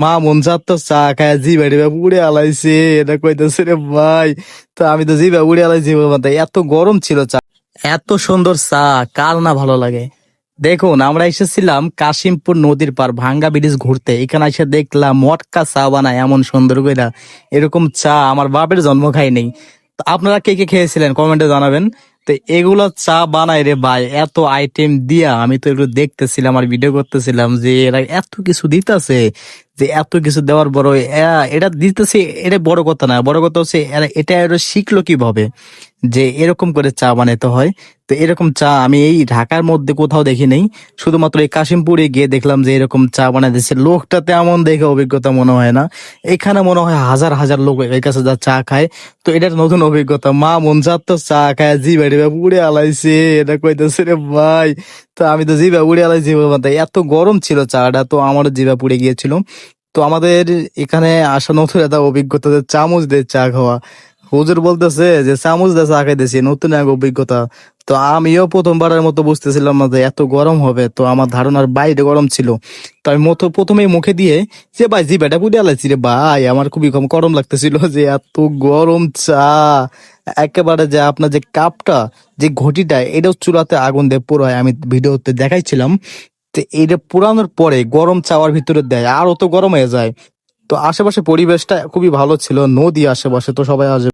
মা মন চাচ্ছে চা খায় জিভা টিভা পুড়ে আলাইছে, এটা কইতেছে রে ভাই। তো আমি তো জিভা উড়ে আলাইছি, এত গরম ছিল চা, এত সুন্দর চা কার না ভালো লাগে। দেখুন আমরা এসেছিলাম কাশিমপুর নদীর পার ভাঙ্গা ব্রিজ ঘুরতে, এখানে এসে দেখলাম মটকা চা বানায় এমন সুন্দর কইরা। এরকম চা আমার বাপের জন্ম খাই নেই। তো আপনারা কে কে খেয়েছিলেন কমেন্টে জানাবেন। তো এগুলো চা বানায় রে ভাই এত আইটেম দিয়া, আমি তো একটু দেখতেছিলাম আর ভিডিও করতেছিলাম যে এরা এত কিছু দিতেছে, যে এত কিছু দেওয়ার বড় এটা দিতেছে, এটা বড় কথা না, বড় কথা হচ্ছে এটা শিখলো কিভাবে যে এরকম করে চা বানাতে হয়। তো এরকম চা আমি এই ঢাকার মধ্যে কোথাও দেখি নাই, শুধুমাত্র এই কাশিমপুরে গিয়ে দেখলাম যে এরকম চা বানাইতেছে। লোকটা তেমন দেখে অভিজ্ঞতা মনে হয় না, এখানে মনে হয় হাজার হাজার লোক এর কাছে যা চা খায়। তো এটা নতুন অভিজ্ঞতা, মা মন চাচ্ছে চা খায় জিভা টিভা পুড়ে আলাইছে, এটা কইতেছে রে ভাই। তো আমি তো জিভা উড়ে আলাইছি, এত গরম ছিল চাটা, তো আমারও জিভা পুড়ে গিয়েছিল। তো আমাদের এখানে আসা নতুন একটা অভিজ্ঞতা যে চামচ দিয়ে চা খাওয়া। হুজুর বলতেছে যে চামচ দিয়ে চা খাইতেছি, নতুন এক অভিজ্ঞতা। তো আমিও প্রথমবারের মতো বুঝতেছিলাম না যে এত গরম হবে, তো আমার ধারণার বাইরে গরম ছিল। তো আমি প্রথমেই মুখে দিয়ে যে ভাই জিভাটা পুড়ে আলাইছি রে ভাই, আমার খুবই কম গরম লাগতেছিল যে এত গরম চা। একেবারে যে আপনার যে কাপটা, যে ঘটিটা, এটাও চুলাতে আগুন দিয়ে পোড়ায়, আমি ভিডিওতে দেখাইছিলাম। তো এইটা পুরানোর পরে গরম চাওয়ার ভিতরে দেয়, আরো তো গরম হয়ে যায়। তো আশেপাশে পরিবেশটা খুবই ভালো ছিল, নদী আশেপাশে, তো সবাই আসে।